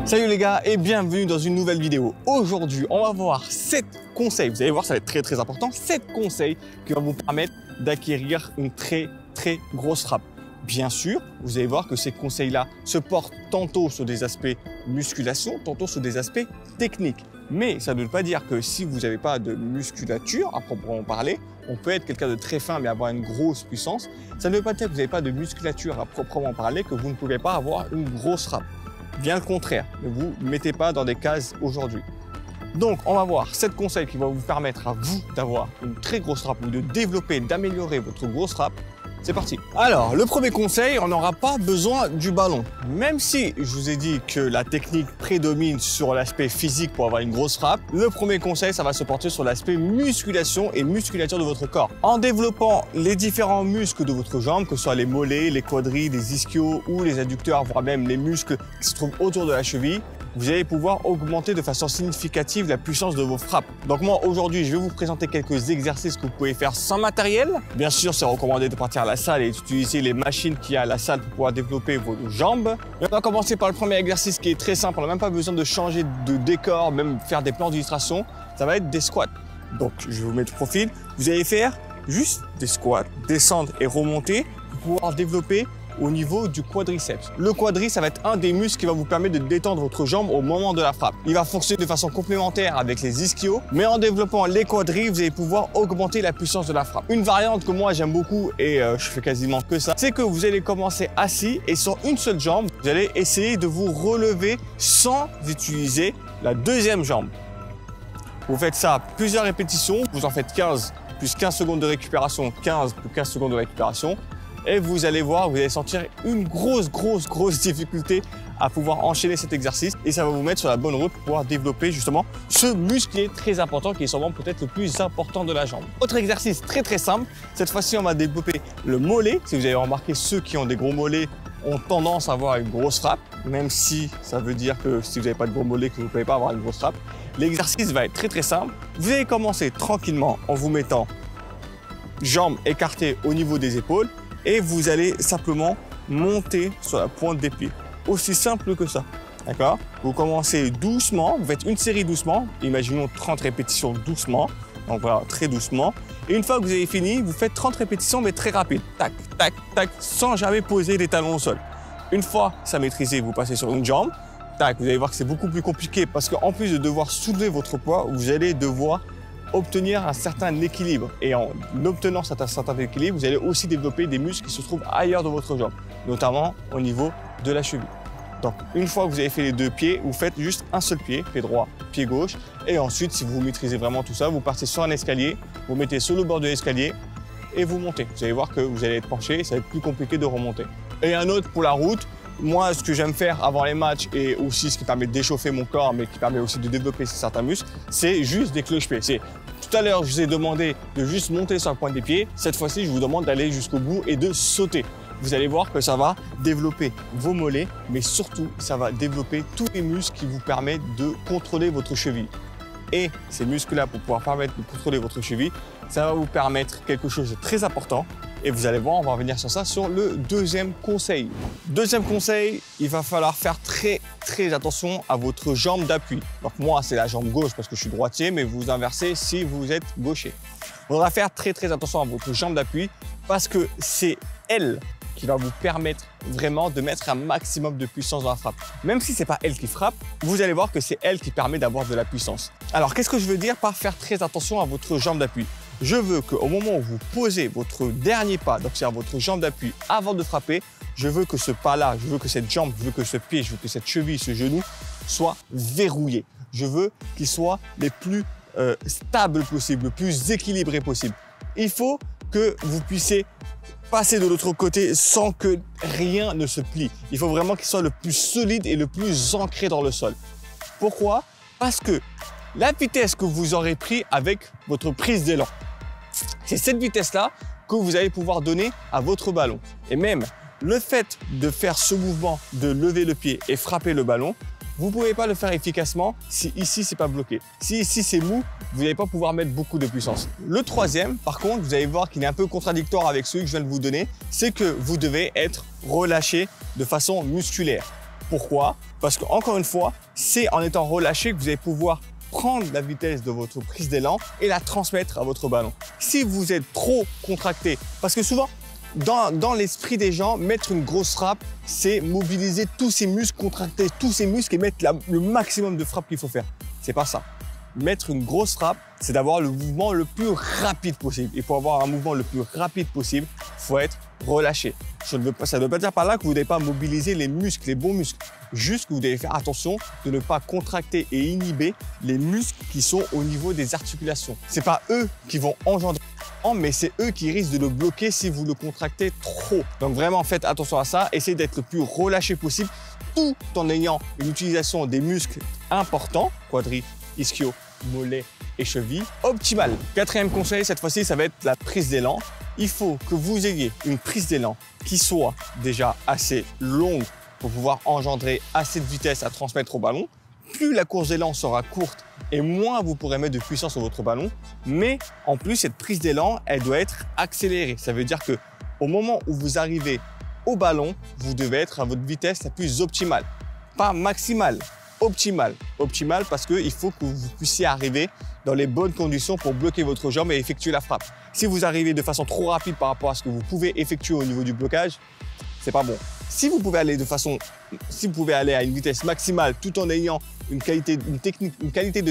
Salut les gars et bienvenue dans une nouvelle vidéo. Aujourd'hui, on va voir 7 conseils, vous allez voir ça va être très important, 7 conseils qui vont vous permettre d'acquérir une très grosse frappe. Bien sûr, vous allez voir que ces conseils-là se portent tantôt sur des aspects musculation, tantôt sur des aspects techniques. Mais ça ne veut pas dire que si vous n'avez pas de musculature à proprement parler, on peut être quelqu'un de très fin mais avoir une grosse puissance. Ça ne veut pas dire que vous n'avez pas de musculature à proprement parler que vous ne pouvez pas avoir une grosse frappe. Bien le contraire, ne vous mettez pas dans des cases aujourd'hui. Donc, on va voir 7 conseils qui vont vous permettre à vous d'avoir une très grosse frappe ou de développer, d'améliorer votre grosse frappe. C'est parti. Alors, le premier conseil, on n'aura pas besoin du ballon. Même si je vous ai dit que la technique prédomine sur l'aspect physique pour avoir une grosse frappe, le premier conseil, ça va se porter sur l'aspect musculation et musculature de votre corps. En développant les différents muscles de votre jambe, que ce soit les mollets, les quadrilles, les ischios ou les adducteurs, voire même les muscles qui se trouvent autour de la cheville, vous allez pouvoir augmenter de façon significative la puissance de vos frappes. Donc moi, aujourd'hui, je vais vous présenter quelques exercices que vous pouvez faire sans matériel. Bien sûr, c'est recommandé de partir à la salle et d'utiliser les machines qu'il y a à la salle pour pouvoir développer vos jambes. Et on va commencer par le premier exercice qui est très simple. On n'a même pas besoin de changer de décor, même faire des plans d'illustration. Ça va être des squats. Donc, je vais vous mettre de profil. Vous allez faire juste des squats, descendre et remonter pour pouvoir développer au niveau du quadriceps. Le quadriceps, ça va être un des muscles qui va vous permettre de détendre votre jambe au moment de la frappe. Il va fonctionner de façon complémentaire avec les ischios, mais en développant les quadris, vous allez pouvoir augmenter la puissance de la frappe. Une variante que moi j'aime beaucoup et je fais quasiment que ça, c'est que vous allez commencer assis et sur une seule jambe, vous allez essayer de vous relever sans utiliser la deuxième jambe. Vous faites ça plusieurs répétitions, vous en faites 15 plus 15 secondes de récupération, 15 plus 15 secondes de récupération. Et vous allez voir, vous allez sentir une grosse difficulté à pouvoir enchaîner cet exercice et ça va vous mettre sur la bonne route pour pouvoir développer justement ce muscle qui est très important, qui est sûrement peut-être le plus important de la jambe. Autre exercice très simple, cette fois-ci on va développer le mollet. Si vous avez remarqué, ceux qui ont des gros mollets ont tendance à avoir une grosse frappe, même si ça veut dire que si vous n'avez pas de gros mollets, que vous ne pouvez pas avoir une grosse frappe. L'exercice va être très simple. Vous allez commencer tranquillement en vous mettant jambes écartées au niveau des épaules. Et vous allez simplement monter sur la pointe des pieds. Aussi simple que ça, d'accord? Vous commencez doucement, vous faites une série doucement, imaginons 30 répétitions doucement, donc voilà, très doucement. Et une fois que vous avez fini, vous faites 30 répétitions mais très rapide, tac, tac, tac, sans jamais poser les talons au sol. Une fois ça maîtrisé, vous passez sur une jambe, tac, vous allez voir que c'est beaucoup plus compliqué parce qu'en plus de devoir soulever votre poids, vous allez devoir obtenir un certain équilibre. Et en obtenant un certain équilibre, vous allez aussi développer des muscles qui se trouvent ailleurs de votre jambe, notamment au niveau de la cheville. Donc, une fois que vous avez fait les deux pieds, vous faites juste un seul pied, pied droit, pied gauche. Et ensuite, si vous maîtrisez vraiment tout ça, vous partez sur un escalier, vous mettez sur le bord de l'escalier et vous montez. Vous allez voir que vous allez être penché et ça va être plus compliqué de remonter. Et un autre pour la route. Moi, ce que j'aime faire avant les matchs et aussi ce qui permet d'échauffer mon corps, mais qui permet aussi de développer certains muscles, c'est juste des cloche-pieds. Tout à l'heure, je vous ai demandé de juste monter sur la pointe des pieds. Cette fois-ci, je vous demande d'aller jusqu'au bout et de sauter. Vous allez voir que ça va développer vos mollets, mais surtout, ça va développer tous les muscles qui vous permettent de contrôler votre cheville. Et ces muscles-là, pour pouvoir permettre de contrôler votre cheville, ça va vous permettre quelque chose de très important. Et vous allez voir, on va revenir sur ça sur le deuxième conseil. Deuxième conseil, il va falloir faire très attention à votre jambe d'appui. Donc moi, c'est la jambe gauche parce que je suis droitier, mais vous inversez si vous êtes gaucher. On va faire très attention à votre jambe d'appui parce que c'est elle qui va vous permettre vraiment de mettre un maximum de puissance dans la frappe. Même si c'est pas elle qui frappe, vous allez voir que c'est elle qui permet d'avoir de la puissance. Alors, qu'est-ce que je veux dire par faire très attention à votre jambe d'appui? Je veux qu'au moment où vous posez votre dernier pas, donc c'est-à-dire votre jambe d'appui avant de frapper, je veux que ce pas-là, je veux que cette jambe, je veux que ce pied, je veux que cette cheville, ce genou soit verrouillé. Je veux qu'il soit les plus stables possible, le plus équilibré possible. Il faut que vous puissiez passer de l'autre côté sans que rien ne se plie. Il faut vraiment qu'il soit le plus solide et le plus ancré dans le sol. Pourquoi? Parce que la vitesse que vous aurez pris avec votre prise d'élan, c'est cette vitesse-là que vous allez pouvoir donner à votre ballon. Et même le fait de faire ce mouvement, de lever le pied et frapper le ballon, vous ne pouvez pas le faire efficacement si ici, c'est pas bloqué. Si ici, c'est mou, vous n'allez pas pouvoir mettre beaucoup de puissance. Le troisième, par contre, vous allez voir qu'il est un peu contradictoire avec celui que je viens de vous donner, c'est que vous devez être relâché de façon musculaire. Pourquoi? Parce qu'encore une fois, c'est en étant relâché que vous allez pouvoir prendre la vitesse de votre prise d'élan et la transmettre à votre ballon. Si vous êtes trop contracté, parce que souvent, dans l'esprit des gens, mettre une grosse frappe, c'est mobiliser tous ces muscles, contracter tous ces muscles et mettre le maximum de frappe qu'il faut faire. C'est pas ça. Mettre une grosse frappe, c'est d'avoir le mouvement le plus rapide possible. Et pour avoir un mouvement le plus rapide possible, il faut être relâché. Ça ne veut pas dire par là que vous ne devez pas mobiliser les muscles, les bons muscles. Juste que vous devez faire attention de ne pas contracter et inhiber les muscles qui sont au niveau des articulations. Ce n'est pas eux qui vont engendrer, mais c'est eux qui risquent de le bloquer si vous le contractez trop. Donc vraiment, faites attention à ça. Essayez d'être le plus relâché possible tout en ayant une utilisation des muscles importants, quadri, ischio, mollet et cheville, optimale. Quatrième conseil, cette fois-ci, ça va être la prise d'élan. Il faut que vous ayez une prise d'élan qui soit déjà assez longue pour pouvoir engendrer assez de vitesse à transmettre au ballon. Plus la course d'élan sera courte et moins vous pourrez mettre de puissance sur votre ballon. Mais en plus, cette prise d'élan, elle doit être accélérée. Ça veut dire que au moment où vous arrivez au ballon, vous devez être à votre vitesse la plus optimale. Pas maximale, optimale. Optimale parce qu'il faut que vous puissiez arriver dans les bonnes conditions pour bloquer votre jambe et effectuer la frappe. Si vous arrivez de façon trop rapide par rapport à ce que vous pouvez effectuer au niveau du blocage, c'est pas bon. Si vous pouvez aller à une vitesse maximale tout en ayant une qualité de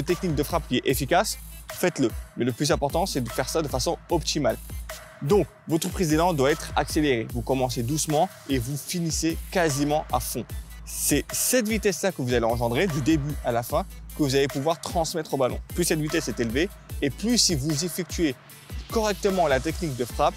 technique de frappe qui est efficace, faites-le. Mais le plus important, c'est de faire ça de façon optimale. Donc, votre prise d'élan doit être accélérée. Vous commencez doucement et vous finissez quasiment à fond. C'est cette vitesse-là que vous allez engendrer du début à la fin que vous allez pouvoir transmettre au ballon. Plus cette vitesse est élevée et plus si vous effectuez correctement la technique de frappe,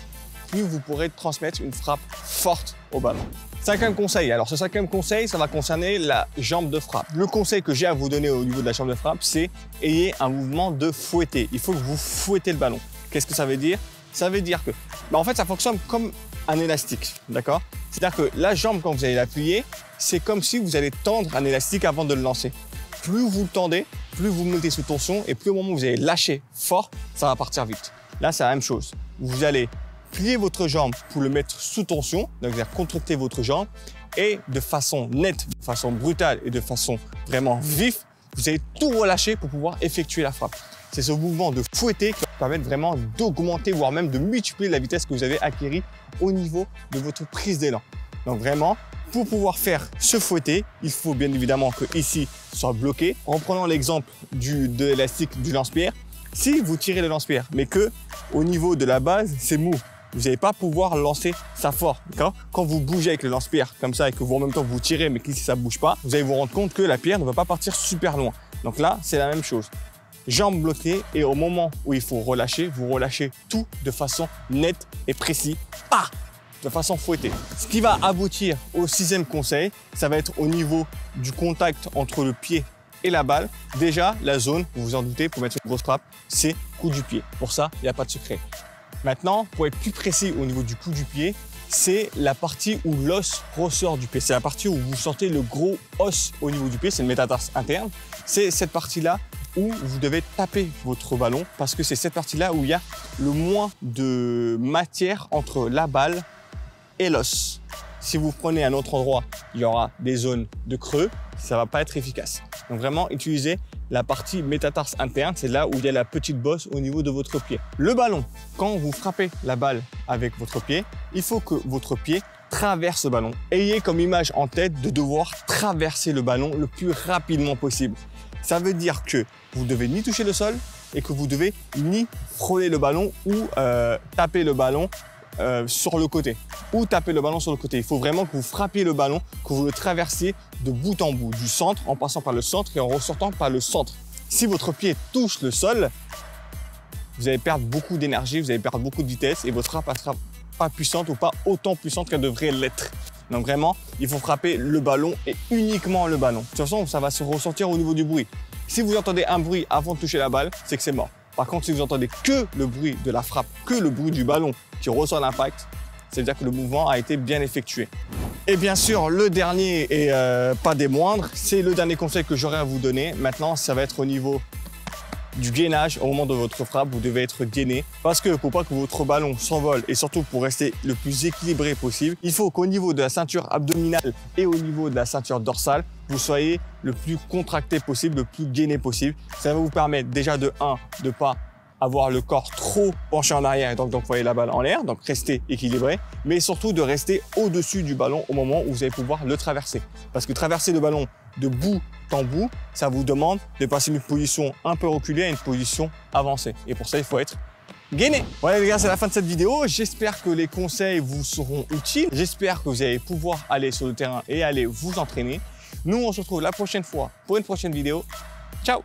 plus vous pourrez transmettre une frappe forte au ballon. Cinquième conseil. Alors ce cinquième conseil, ça va concerner la jambe de frappe. Le conseil que j'ai à vous donner au niveau de la jambe de frappe, c'est ayez un mouvement de fouetter. Il faut que vous fouettez le ballon. Qu'est-ce que ça veut dire? Ça veut dire que, en fait, ça fonctionne comme un élastique, d'accord? C'est-à-dire que la jambe, quand vous allez l'appuyer, c'est comme si vous allez tendre un élastique avant de le lancer. Plus vous le tendez, plus vous mettez sous tension et plus au moment où vous allez lâcher fort, ça va partir vite. Là, c'est la même chose. Vous allez plier votre jambe pour le mettre sous tension, donc vous allez contracter votre jambe et de façon nette, de façon brutale et de façon vraiment vif, vous allez tout relâcher pour pouvoir effectuer la frappe. C'est ce mouvement de fouetter qui va permettre vraiment d'augmenter, voire même de multiplier la vitesse que vous avez acquérie au niveau de votre prise d'élan. Donc vraiment, pour pouvoir faire ce fouetter, il faut bien évidemment que ici soit bloqué. En prenant l'exemple de l'élastique du lance-pierre, si vous tirez le lance-pierre, mais que au niveau de la base, c'est mou, vous n'allez pas pouvoir lancer ça fort. Quand vous bougez avec le lance-pierre comme ça et que vous en même temps vous tirez, mais qu'ici ça ne bouge pas, vous allez vous rendre compte que la pierre ne va pas partir super loin. Donc là, c'est la même chose. Jambes bloquées et au moment où il faut relâcher, vous relâchez tout de façon nette et précise, de façon fouettée. Ce qui va aboutir au sixième conseil, ça va être au niveau du contact entre le pied et la balle. Déjà, la zone, vous vous en doutez, pour mettre une grosse frappe, c'est coup du pied. Pour ça, il n'y a pas de secret. Maintenant, pour être plus précis au niveau du coup du pied, c'est la partie où l'os ressort du pied. C'est la partie où vous sentez le gros os au niveau du pied, c'est le métatarse interne. C'est cette partie-là où vous devez taper votre ballon parce que c'est cette partie-là où il y a le moins de matière entre la balle et l'os. Si vous prenez un autre endroit, il y aura des zones de creux, ça ne va pas être efficace. Donc vraiment, utilisez la partie métatarse interne, c'est là où il y a la petite bosse au niveau de votre pied. Le ballon, quand vous frappez la balle avec votre pied, il faut que votre pied traverse le ballon. Ayez comme image en tête de devoir traverser le ballon le plus rapidement possible. Ça veut dire que vous devez ni toucher le sol et que vous devez ni frôler le ballon ou taper le ballon sur le côté ou taper le ballon sur le côté. Il faut vraiment que vous frappiez le ballon, que vous le traversiez de bout en bout, du centre en passant par le centre et en ressortant par le centre. Si votre pied touche le sol, vous allez perdre beaucoup d'énergie, vous allez perdre beaucoup de vitesse et votre frappe ne sera pas puissante ou pas autant puissante qu'elle devrait l'être. Donc vraiment, il faut frapper le ballon et uniquement le ballon. De toute façon, ça va se ressentir au niveau du bruit. Si vous entendez un bruit avant de toucher la balle, c'est que c'est mort. Par contre, si vous entendez que le bruit de la frappe, que le bruit du ballon qui ressort l'impact, ça veut dire que le mouvement a été bien effectué. Et bien sûr, le dernier et pas des moindres, c'est le dernier conseil que j'aurais à vous donner. Maintenant, ça va être au niveau du gainage. Au moment de votre frappe, vous devez être gainé parce que pour pas que votre ballon s'envole et surtout pour rester le plus équilibré possible, il faut qu'au niveau de la ceinture abdominale et au niveau de la ceinture dorsale, vous soyez le plus contracté possible, le plus gainé possible. Ça va vous permettre déjà de ne pas avoir le corps trop penché en arrière et donc d'envoyer la balle en l'air, donc rester équilibré, mais surtout de rester au-dessus du ballon au moment où vous allez pouvoir le traverser. Parce que traverser le ballon de bout en bout, ça vous demande de passer d'une position un peu reculée à une position avancée. Et pour ça, il faut être gainé. Voilà les gars, c'est la fin de cette vidéo. J'espère que les conseils vous seront utiles. J'espère que vous allez pouvoir aller sur le terrain et aller vous entraîner. Nous, on se retrouve la prochaine fois pour une prochaine vidéo. Ciao!